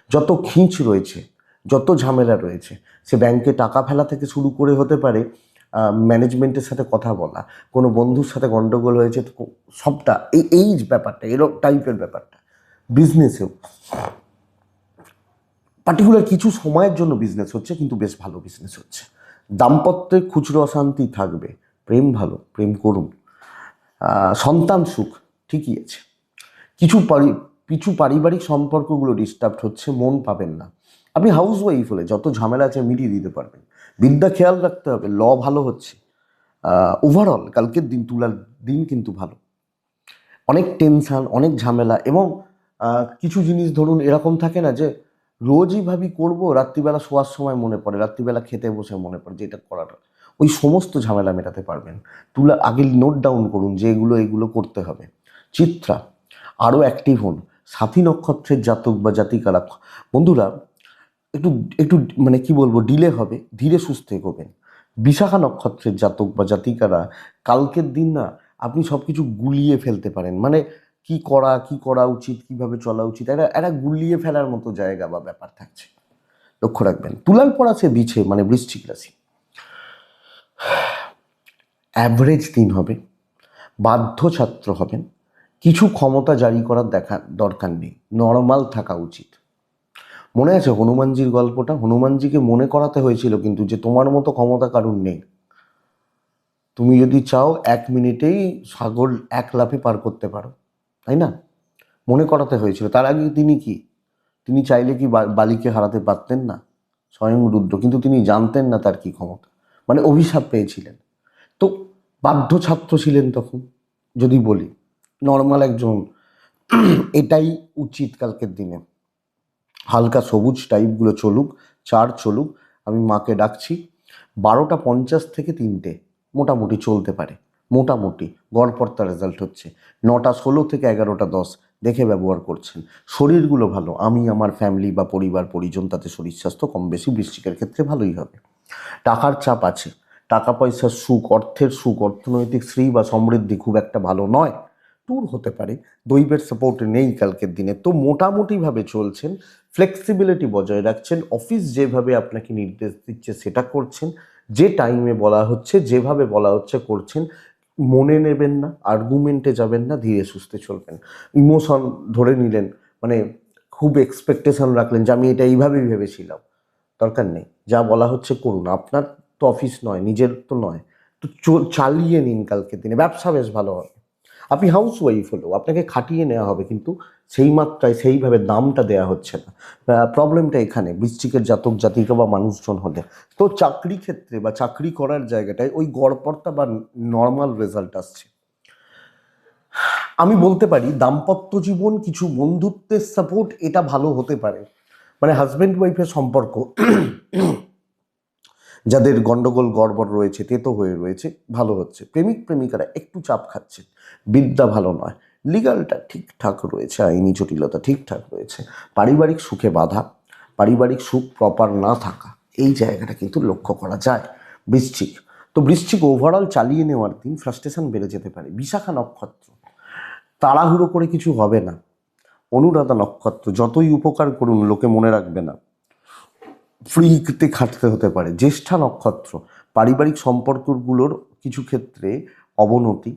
যত খিঁচ রয়েছে, যত ঝামেলা রয়েছে, সে ব্যাংকে টাকা ফেলা থেকে শুরু করে হতে পারে ম্যানেজমেন্টের সাথে কথা বলা, কোনো বন্ধুর সাথে গন্ডগোল হয়েছে, সবটা এই ব্যাপারটা, এরকম টাইপের ব্যাপারটা। বিজনেসেও পার্টিকুলার কিছু সময়ের জন্য বিজনেস হচ্ছে, কিন্তু বেশ ভালো বিজনেস হচ্ছে। দাম্পত্যে খুচরো অশান্তি থাকবে, প্রেম ভালো, প্রেম করুন। সন্তান সুখ ঠিকই আছে। কিছু পারিবারিক সম্পর্কগুলো ডিস্টার্ব হচ্ছে, মন পাবেন না। আপনি হাউস ওয়াইফ হলে যত ঝামেলা আছে মিটিয়ে দিতে পারবেন। বিদ্যা খেয়াল রাখতে হবে, ভালো হচ্ছে। ওভারঅল কালকের দিন, তুলার দিন কিন্তু ভালো। অনেক টেনশান, অনেক ঝামেলা, এবং কিছু জিনিস ধরুন এরকম থাকে না যে রোজই ভাবি করবো, রাত্রিবেলা শোয়ার সময় মনে পড়ে, রাত্রিবেলা খেতে বসে মনে পড়ে যে এটা করাটা, ওই সমস্ত ঝামেলা মেটাতে পারবেন। তুলা আগে নোট ডাউন করুন যে এগুলো করতে হবে। চিত্রা আরও অ্যাক্টিভ হন। সাথী নক্ষত্রের জাতক বা জাতিকারা, বন্ধুরা একটু একটু মানে কি বলবো, ডিলে হবে, ধীরে সুস্থে এগোবেন। বিশাখা নক্ষত্রের জাতক বা জাতিকারা, কালকের দিন না আপনি সব কিছু গুলিয়ে ফেলতে পারেন, মানে কি করা উচিত, কিভাবে চলা উচিত, একটা গুলিয়ে ফেলার মতো জায়গা বা ব্যাপার থাকছে, লক্ষ্য রাখবেন। তুলার পর আছে বিছে, মানে বৃশ্চিক রাশি। অ্যাভারেজ দিন হবে, বাধ্য ছাত্র হবেন, কিছু ক্ষমতা জারি করার দরকার নেই, নর্মাল থাকা উচিত। মনে আছে হনুমানজির গল্পটা? হনুমানজিকে মনে করাতে হয়েছিল কিন্তু যে তোমার মতো ক্ষমতা কারুর নেই, তুমি যদি চাও 1 মিনিটেই সাগর এক লাফে পার করতে পারো, তাই না? মনে করাতে হয়েছিল। তার আগে তিনি চাইলে কি বালিকে হারাতে পারতেন না? স্বয়ং রুদ্র, কিন্তু তিনি জানতেন না তার কি ক্ষমতা, মানে অভিশাপ পেয়েছিলেন। তো বাধ্য ছাত্র ছিলেন তখন, যদি বলি নর্মাল একজন। এটাই উচিত কালকের দিনে। হালকা সবুজ টাইপগুলো চলুক, চলুক। আমি মাকে ডাকছি। 12টা 50 থেকে 3টে মোটামুটি চলতে পারে, মোটামুটি গড়পড়তা রেজাল্ট হচ্ছে। 9টা 16 থেকে 11টা 10 দেখে ব্যবহার করছেন। শরীরগুলো ভালো, আমি আমার ফ্যামিলি বা পরিবার পরিজন, তাতে শরীর স্বাস্থ্য কম বেশি বৃশ্চিকের ক্ষেত্রে ভালোই হবে। টাকার চাপ আছে, টাকা পয়সার সুখ, অর্থের সুখ, অর্থনৈতিক শ্রী বা সমৃদ্ধি খুব একটা ভালো নয়, ট্যুর হতে পারে। দৈবের সাপোর্ট নেই কালকের দিনে, তো মোটামুটিভাবে চলছেন। ফ্লেক্সিবিলিটি বজায় রাখছেন, অফিস যেভাবে আপনাকে নির্দেশ দিচ্ছে সেটা করছেন, যে টাইমে বলা হচ্ছে, যেভাবে বলা হচ্ছে করছেন। মনে নেবেন না, আর্গুমেন্টে যাবেন না, ধীরে সুস্থে চলবেন। ইমোশন ধরে নিলেন, মানে খুব এক্সপেকটেশন রাখলেন যে আমি এটা এইভাবেই ভেবেছিলাম, দরকার নেই। যা বলা হচ্ছে করুন, আপনার তো অফিস নয়, নিজের তো নয়, তো চালিয়ে নিন। কালকের দিনে ব্যবসা বেশ ভালো হবে। আপনি হাউস ওয়াইফ হলেও আপনাকে খাটিয়ে নেওয়া হবে, কিন্তু সেই মাত্রায় সেইভাবে দামটা দেওয়া হচ্ছে না। প্রবলেমটা এখানে বৃশ্চিকের জাতক জাতিকা বা মানুষজন হলে। তো চাকরি ক্ষেত্রে বা চাকরি করার জায়গাটায় ওই গড়পড়তা বা নর্মাল রেজাল্ট আসছে। আমি বলতে পারি দাম্পত্য জীবন, কিছু বন্ধুত্বের সাপোর্ট, এটা ভালো হতে পারে। মানে হাজব্যান্ড ওয়াইফের সম্পর্ক যাদের গন্ডগোল গড়বড় রয়েছে, তেতো হয়ে রয়েছে, ভালো হচ্ছে। প্রেমিক প্রেমিকারা একটু চাপ খাচ্ছে, বিদ্যা ভালো নয়। লিগালটা ঠিকঠাক রয়েছে, আইনি জটিলতা ঠিকঠাক রয়েছে। পারিবারিক সুখে বাধা, পারিবারিক সুখ প্রপার না থাকা, এই জায়গাটা কিন্তু লক্ষ্য করা যায়। বৃশ্চিক, তো বৃশ্চিক ওভারঅল চালিয়ে নেওয়ার দিন, ফ্রাস্ট্রেশন বেড়ে যেতে পারে। বিশাখা নক্ষত্র, তাড়াহুড়ো করে কিছু হবে না। অনুরাধা নক্ষত্র, যতই উপকার করুন লোকে মনে রাখবে না, ফ্রিতে খাটতে হতে পারে। জ্যেষ্ঠা নক্ষত্র, পারিবারিক সম্পর্কগুলোর কিছু ক্ষেত্রে অবনতি,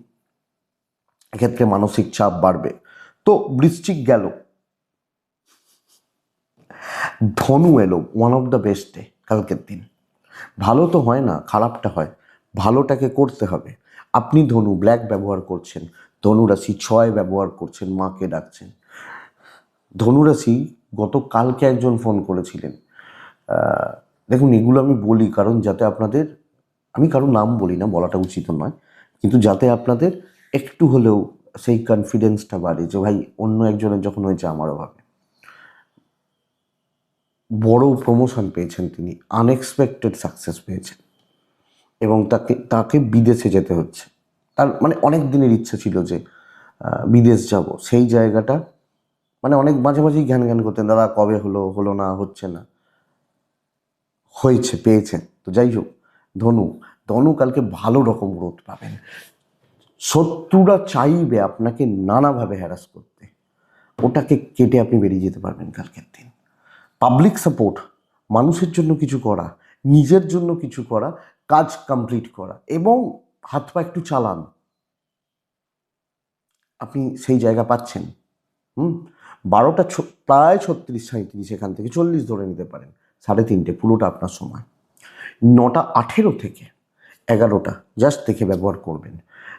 এক্ষেত্রে মানসিক চাপ বাড়বে। তো বৃশ্চিক গেল। ধনু এলো, one of the best day কালকের দিন। ভালো তো হয় না, খারাপটা হয়, ভালোটাকে করতে হবে। আপনি ধনু ব্ল্যাক ব্যবহার করছেন, ধনুরাশি 6 ব্যবহার করছেন, মাকে ডাকছেন। ধনুরাশি, গতকালকে একজন ফোন করেছিলেন। দেখুন এগুলো আমি বলি কারণ যাতে আপনাদের, আমি কারো নাম বলি না, বলাটা উচিত নয়, কিন্তু যাতে আপনাদের একটু হলেও সেই কনফিডেন্সটা বাড়ে যে ভাই অন্য একজনের যখন হয়েছে আমারও হবে। বড় প্রমোশন পেয়েছেন তিনি, আনএক্সপেক্টেড সাকসেস পেয়েছেন এবং তাকে বিদেশে যেতে হচ্ছে। তার মানে অনেক দিনের ইচ্ছা ছিল যে বিদেশ যাব, সেই জায়গাটা মানে অনেক মাঝে মাঝেই জ্ঞান করতেন, দাদা কবে হলো, হলো না, হচ্ছে না, হয়েছে, পেয়েছেন। তো যাই হোক, ধনু ধনু কালকে ভালো রকম গ্রোথ পাবেন। শত্রুরা চাইবে আপনাকে নানাভাবে হ্যারাস করতে, ওটাকে কেটে আপনি বেরিয়ে যেতে পারবেন কালকের দিন। পাবলিক সাপোর্ট, মানুষের জন্য কিছু করা, নিজের জন্য কিছু করা, কাজ কমপ্লিট করা এবং হাত পা একটু চালান, আপনি সেই জায়গা পাচ্ছেন। 12টা প্রায় 36-37, এখান থেকে 40 ধরে নিতে পারেন, 3:30 পুরোটা আপনার সময়। 9টা 18 থেকে 11টা জাস্ট দেখে ব্যবহার করবেন।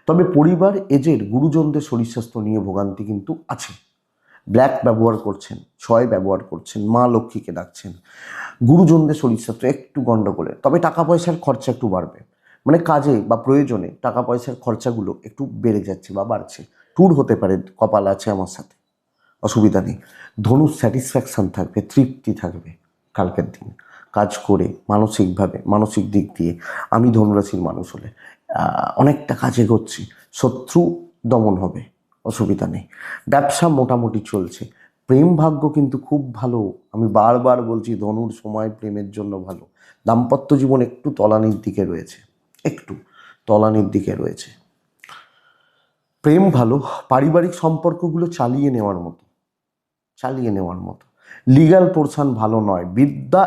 তবে পরিবার, এজের গুরুজনদের শরীর স্বাস্থ্য নিয়ে ভোগান্তি কিন্তু আছে। ব্ল্যাক ব্যবহার করছেন, 6 ব্যবহার করছেন, মা লক্ষ্মীকে ডাকছেন, গুরুজনদের শরীর স্বাস্থ্য একটু গণ্ডগোলে। তবে টাকা পয়সার খরচা একটু বাড়বে, মানে কাজে বা প্রয়োজনে টাকা পয়সার খরচাগুলো একটু বেড়ে যাচ্ছে বা বাড়ছে। ট্যুর হতে পারে, কপাল আছে আমার সাথে, অসুবিধা নেই। ধনুর স্যাটিসফ্যাকশান থাকবে, তৃপ্তি থাকবে কালকের দিন কাজ করে, মানসিকভাবে, মানসিক দিক দিয়ে। আমি ধনুরাশির মানুষ হলে অনেকটা কাজে করছি, শত্রু দমন হবে, অসুবিধা নেই। ব্যবসা মোটামুটি চলছে। প্রেম ভাগ্য কিন্তু খুব ভালো, আমি বারবার বলছি ধনুর সময় প্রেমের জন্য ভালো। দাম্পত্য জীবন একটু তলানির দিকে রয়েছে, একটু তলানির দিকে রয়েছে। প্রেম ভালো, পারিবারিক সম্পর্কগুলো চালিয়ে নেওয়ার মতো, চালিয়ে নেওয়ার মতো। লিগ্যাল পোর্শন ভালো নয়। বিদ্যা,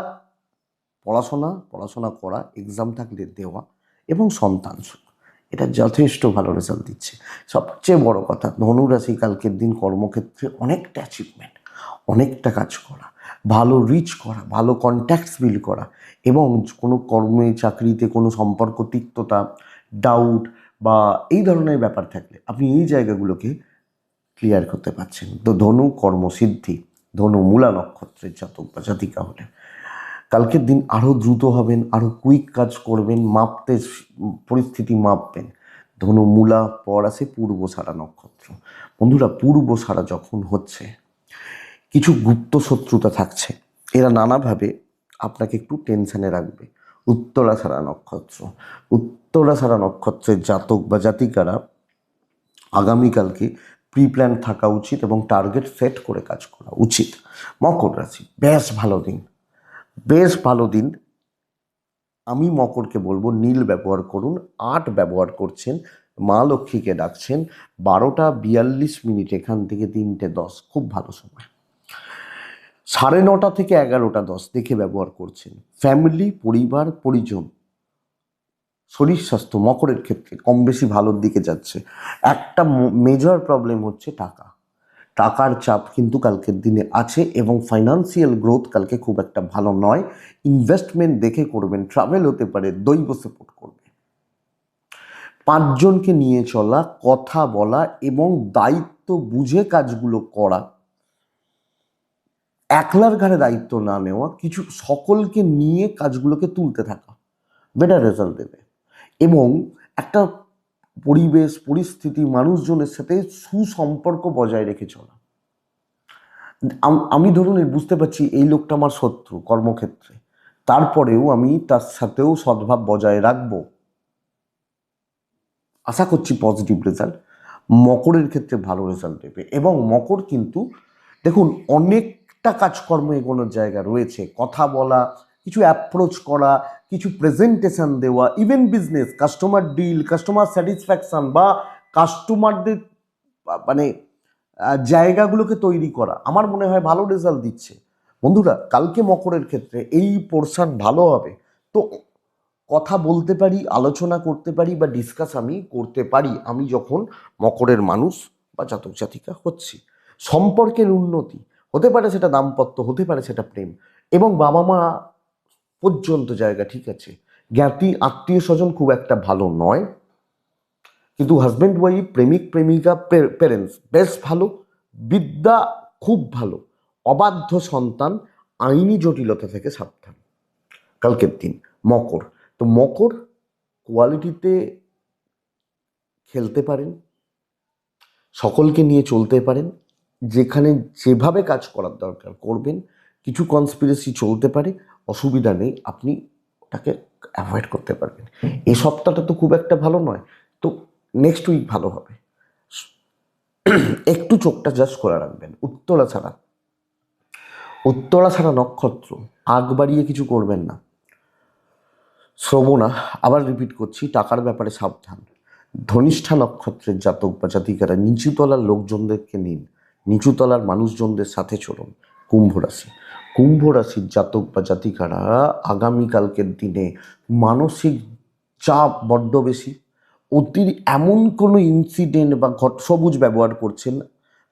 পড়াশোনা করা, এক্সাম থাকলে দেওয়া এবং সন্তান সুখ, এটা যথেষ্ট ভালো রেজাল্ট দিচ্ছে। সবচেয়ে বড় কথা, ধনুরাশি কালকের দিন কর্মক্ষেত্রে অনেকটা অ্যাচিভমেন্ট, অনেকটা কাজ করা, ভালো রিচ করা, ভালো কন্ট্যাক্টস বিল্ড করা এবং কোনো কর্মে, চাকরিতে কোনো সম্পর্ক তিক্ততা, ডাউট বা এই ধরনের ব্যাপার থাকলে আপনি এই জায়গাগুলোকে ক্লিয়ার করতে পারছেন। তো ধনু কর্মসিদ্ধি, ধনু মূলা নক্ষত্রের জাতক বা জাতিকা হলে কালকের দিন আরও দ্রুত হবেন, আরও কুইক কাজ করবেন, মাপতে পরিস্থিতি মাপবেন। ধনু মূলা পর আসে পূর্ব সারা নক্ষত্র। বন্ধুরা, পূর্ব সারা যখন হচ্ছে, কিছু গুপ্ত শত্রুতা থাকছে, এরা নানাভাবে আপনাকে একটু টেনশানে রাখবে। উত্তরা সারা নক্ষত্র, উত্তরা সারা নক্ষত্রের জাতক বা জাতিকারা আগামীকালকে প্রি প্ল্যান থাকা উচিত এবং টার্গেট সেট করে কাজ করা উচিত। মকর রাশি, বেশ ভালো দিন, বেশ ভালো দিন। আমি মকরকে বলবো নীল ব্যবহার করুন। 8 ব্যবহার করছেন, মা লক্ষ্মীকে ডাকছেন। 12টা 42 এখান থেকে 3টে 10, খুব ভালো সময়। 9:30 থেকে 11টা 10 দেখে ব্যবহার করছেন। ফ্যামিলি, পরিবার, পরিজন, শরীর স্বাস্থ্য মকরের ক্ষেত্রে কম বেশি ভালোর দিকে যাচ্ছে। একটা মেজর প্রবলেম হচ্ছে টাকার চাপ কিন্তু কালকের দিনে আছে এবং ফাইন্যান্সিয়াল গ্রোথ কালকে খুব একটা ভালো নয়। ইনভেস্টমেন্ট দেখে করবেন, ট্রাভেল হতে পারে, দৈব সাপোর্ট করবে। 5 জনকে নিয়ে চলা, কথা বলা এবং দায়িত্ব বুঝে কাজগুলো করা, একলার ঘাড়ে দায়িত্ব না নেওয়া, কিছু সকলকে নিয়ে কাজগুলোকে তুলতে থাকা বেটার রেজাল্ট দেবে। এবং একটা পরিবেশ, পরিস্থিতি, মানুষজনের সাথে সুসম্পর্ক বজায় রেখে চলা। আমি ধরুন বুঝতে পারছি এই লোকটা আমার শত্রু কর্মক্ষেত্রে, তারপরেও আমি তার সাথেও সদ্ভাব বজায় রাখবো, আশা করছি পজিটিভ রেজাল্ট। মকরের ক্ষেত্রে ভালো রেজাল্ট দেবে এবং মকর কিন্তু দেখুন অনেকটা কাজকর্ম এগোনোর জায়গা রয়েছে। কথা বলা, কিছু অ্যাপ্রোচ করা, কিছু প্রেজেন্টেশন দেওয়া, even business, customer deal, customer satisfaction বা কাস্টমারদের মানে জায়গাগুলোকে তৈরি করা, আমার মনে হয় ভালো রেজাল্ট দিচ্ছে। বন্ধুরা, কালকে মকরের ক্ষেত্রে এই পোর্শন ভালো হবে। তো কথা বলতে পারি, আলোচনা করতে পারি বা ডিসকাস আমি করতে পারি, আমি যখন মকরের মানুষ বা জাতক জাতিকা হচ্ছি। সম্পর্কের উন্নতি হতে পারে, সেটা দাম্পত্য, হতে পারে সেটা প্রেম এবং বাবা মা পর্যন্ত জায়গা ঠিক আছে। জ্ঞাতি আত্মীয় স্বজন খুব একটা ভালো নয়, কিন্তু হাজব্যান্ড ওয়াইফ, প্রেমিক প্রেমিকা, প্যারেন্টস বেশ ভালো। বিদ্যা খুব ভালো। অবাধ্য সন্তান, আইনি জটিলতা থেকে সাবধান কালকের দিন মকর। তো মকর কোয়ালিটিতে খেলতে পারেন, সকলকে নিয়ে চলতে পারেন, যেখানে যেভাবে কাজ করার দরকার করবেন। কিছু কনস্পিরেসি চলতে পারে, অসুবিধা নেই, আপনি ওটাকে অ্যাভয়েড করতে পারবেন। এই সপ্তাহটা তো খুব একটা ভালো নয়, তো নেক্সট উইক ভালো হবে। একটু চোখটা জাস্ট খোলা রাখবেন। উত্তরা ছাড়া নক্ষত্র, আগ বাড়িয়ে কিছু করবেন না। শ্রবণা, আবার রিপিট করছি, টাকার ব্যাপারে সাবধান। ধনিষ্ঠা নক্ষত্রের জাতক বা জাতিকারা নিচুতলার লোকজনদেরকে নিন, নিচুতলার মানুষজনদের সাথে চলুন। কুম্ভ রাশির জাতক বা জাতিকারা আগামীকালকের দিনে মানসিক চাপ বড্ড বেশি। এমন কোনো ইনসিডেন্ট বা সবুজ ব্যবহার করছেন,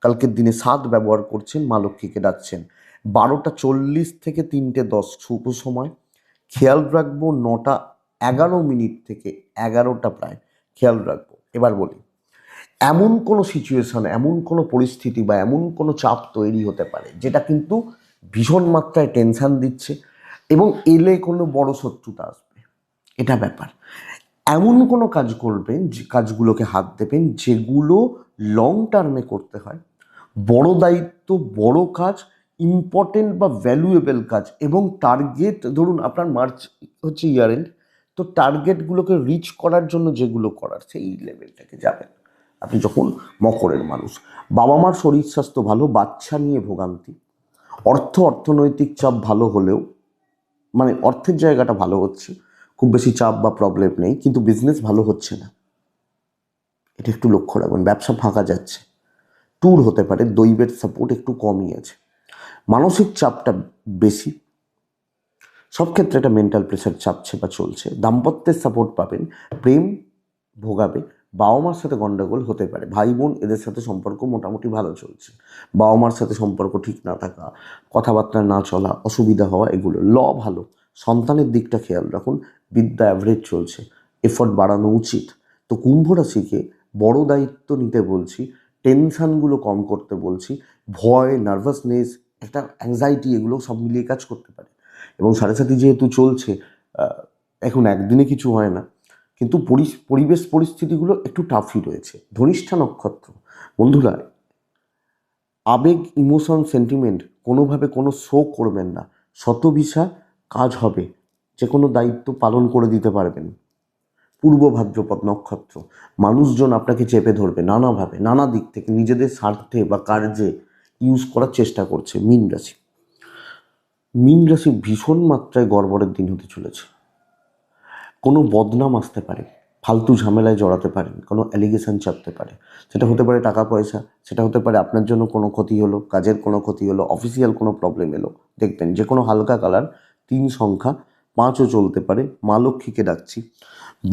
কালকের দিনে 7 ব্যবহার করছেন, মা লক্ষ্মীকে ডাকছেন। 12:40 থেকে 3:10 শুভ সময়। খেয়াল রাখবো 9:11 থেকে 11টা প্রায় খেয়াল রাখবো। এবার বলি, এমন কোনো সিচুয়েশন, এমন কোনো পরিস্থিতি বা এমন কোনো চাপ তৈরি হতে পারে যেটা কিন্তু ভীষণ মাত্রায় টেনশন দিচ্ছে, এবং এলে কোনো বড় শত্রুতা আসবে, এটা ব্যাপার। এমন কোনো কাজ করবেন, যে কাজগুলোকে হাত দেবেন যেগুলো লং টার্মে করতে হয়, বড় দায়িত্ব, বড় কাজ, ইম্পর্টেন্ট বা ভ্যালুয়েবল কাজ, এবং টার্গেট, ধরুন আপনার মার্চ হচ্ছে ইয়ার এন্ড, তো টার্গেটগুলোকে রিচ করার জন্য যেগুলো করার সেই লেভেলটাকে যাবেন আপনি যখন মকরের মানুষ। বাবা মার শরীর স্বাস্থ্য ভালো, বাচ্চা নিয়ে ভোগান্তি। অর্থনৈতিক চাপ ভালো হলেও, মানে অর্থের জায়গাটা ভালো হচ্ছে, খুব বেশি চাপ বা প্রবলেম নেই, কিন্তু বিজনেস ভালো হচ্ছে না, এটা একটু লক্ষ্য রাখবেন। ব্যবসা ফাঁকা যাচ্ছে, ট্যুর হতে পারে, দৈবের সাপোর্ট একটু কমই আছে, মানসিক চাপটা বেশি, সব ক্ষেত্রে একটা মেন্টাল প্রেশার চাপছে বা চলছে। দাম্পত্যের সাপোর্ট পাবেন, প্রেম ভোগাবে, বাবা মার সাথে গন্ডগোল হতে পারে, ভাই বোন এদের সাথে সম্পর্ক মোটামুটি ভালো চলছে। বাবা মার সাথে সম্পর্ক ঠিক না থাকা, কথাবার্তা না চলা, অসুবিধা হওয়া, এগুলো ভালো। সন্তানের দিকটা খেয়াল রাখুন, বিদ্যা অ্যাভারেজ চলছে, এফোর্ট বাড়ানো উচিত। তো কুম্ভ রাশিকে বড় দায়িত্ব নিতে বলছি, টেনশানগুলো কম করতে বলছি, ভয়, নার্ভাসনেস, একটা অ্যাংজাইটি, এগুলো সব মিলিয়ে কাজ করতে পারে। এবং 7.5 যেহেতু চলছে, এখন একদিনে কিছু হয় না, কিন্তু পরিবেশ পরিস্থিতিগুলো একটু টাফই রয়েছে। ধনিষ্ঠা নক্ষত্র, বন্ধুরা, আবেগ, ইমোশন, সেন্টিমেন্ট কোনোভাবে কোনো শো করবেন না। শতভিসা কাজ হবে, যে কোনো দায়িত্ব পালন করে দিতে পারবেন। পূর্ব ভাদ্রপদ নক্ষত্র, মানুষজন আপনাকে চেপে ধরবে নানাভাবে, নানা দিক থেকে, নিজেদের স্বার্থে বা কার্যে ইউজ করার চেষ্টা করছে। মীন রাশি ভীষণ মাত্রায় গড়বড়ের দিন হতে চলেছে। কোনো বদনাম আসতে পারে, ফালতু ঝামেলায় জড়াতে পারেন, কোনো অ্যালিগেশন চাপতে পারে, সেটা হতে পারে টাকা পয়সা, সেটা হতে পারে আপনার জন্য কোনো ক্ষতি হলো, কাজের কোনো ক্ষতি হলো, অফিসিয়াল কোনো প্রবলেম এলো। দেখবেন যে কোনো হালকা কালার, 3 সংখ্যা, 5ও চলতে পারে। মা লক্ষ্মীকে ডাকছি।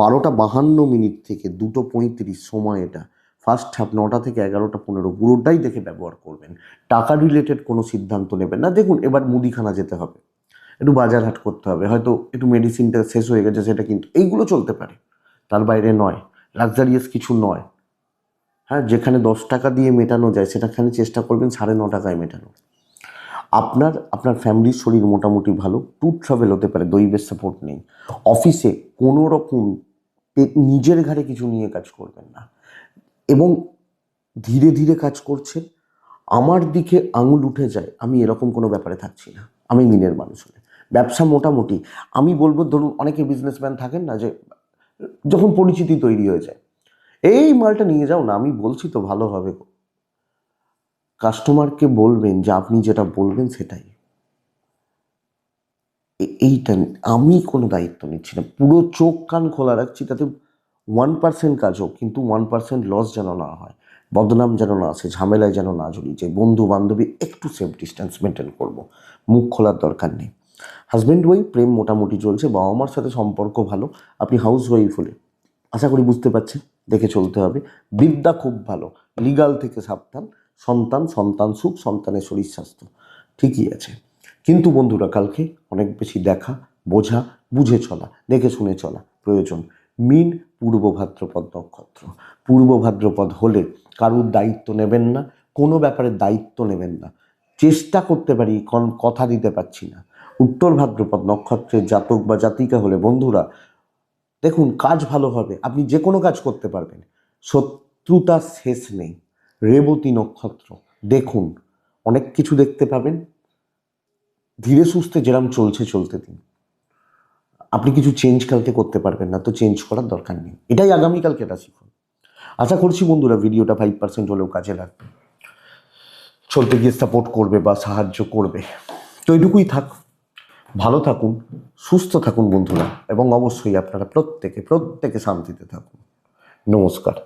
12:52 থেকে 2:35 সময়, এটা ফার্স্ট হাফ, 9টা থেকে 11টা 15, পুরোটাই দেখে ব্যবহার করবেন। টাকা রিলেটেড কোনো সিদ্ধান্ত নেবেন না। দেখুন, এবার মুদিখানা যেতে হবে, একটু বাজার হাট করতে হবে, হয়তো একটু মেডিসিনটা শেষ হয়ে গেছে সেটা, কিন্তু এইগুলো চলতে পারে, তার বাইরে নয়। লাক্সারিয়াস কিছু নয়। হ্যাঁ, যেখানে 10 টাকা দিয়ে মেটানো যায় সেটাখানে চেষ্টা করবেন 9.5 টাকায় মেটানো। আপনার ফ্যামিলির শরীর মোটামুটি ভালো, ট্যুর ট্রাভেল হতে পারে, দৈবের সাপোর্ট নেই। অফিসে কোনো রকম নিজের ঘাড়ে কিছু নিয়ে কাজ করবেন না, এবং ধীরে ধীরে কাজ করছেন। আমার দিকে আঙুল উঠে যায়, আমি এরকম কোনো ব্যাপারে থাকছি না, আমি মিনের মানুষ হলে। ব্যবসা মোটামুটি, আমি বলবো, ধরুন অনেকে বিজনেসম্যান থাকেন না, যে যখন পরিচিতি তৈরি হয়ে যায়, এই মালটা নিয়ে যাও না, আমি বলছি তো ভালো হবে, কাস্টমারকে বলবেন যে আপনি যেটা বলবেন সেটাই। এইটা আমি কোনো দায়িত্ব নিচ্ছি না, পুরো চোখ কান খোলা রাখছি, তাতে 1% কাজ হোক, কিন্তু 1% লস যেন না হয়, বদনাম যেন না আসে, ঝামেলায় যেন না জড়িয়ে যায়। বন্ধু বান্ধবী একটু সেফ ডিস্টেন্স মেনটেন করবো, মুখ খোলার দরকার নেই। হাজব্যান্ড ওয়াইফ প্রেম মোটামুটি চলছে, বাবা মার সাথে সম্পর্ক ভালো। আপনি হাউস ওয়াইফ হলে আশা করি বুঝতে পারছেন, দেখে চলতে হবে। বিদ্যা খুব ভালো, লিগাল থেকে সাবধান। সন্তান সুখ, সন্তানের শরীর স্বাস্থ্য ঠিকই আছে। কিন্তু বন্ধুরা, কালকে অনেক বেশি দেখা, বোঝা, বুঝে চলা, দেখে শুনে চলা প্রয়োজন। মীন পূর্ব ভাদ্রপদ নক্ষত্র, পূর্ব ভাদ্রপদ হলে কারুর দায়িত্ব নেবেন না, কোনো ব্যাপারে দায়িত্ব নেবেন না। চেষ্টা করতে পারি, কথা দিতে পারছি না। উত্তর ভাদ্রপদ নক্ষত্রের জাতক বা জাতিকা হলে, বন্ধুরা দেখুন, কাজ ভালো হবে, আপনি যে কোনো কাজ করতে পারবেন। শত্রুতার শেষ নেই। রেবতী নক্ষত্র, দেখুন অনেক কিছু দেখতে পাবেন। ধীরে সুস্থে যেরকম চলতে দিন। আপনি কিছু চেঞ্জ কালকে করতে পারবেন না, তো চেঞ্জ করার দরকার নেই। এটাই আগামীকালকে রাশিফল। আশা করছি বন্ধুরা ভিডিওটা 5% হলেও কাজে লাগবে, চলতে গিয়ে সাপোর্ট করবে বা সাহায্য করবে। তো এইটুকুই থাক। ভালো থাকুন, সুস্থ থাকুন বন্ধুরা, এবং অবশ্যই আপনারা প্রত্যেকে শান্তিতে থাকুন। নমস্কার।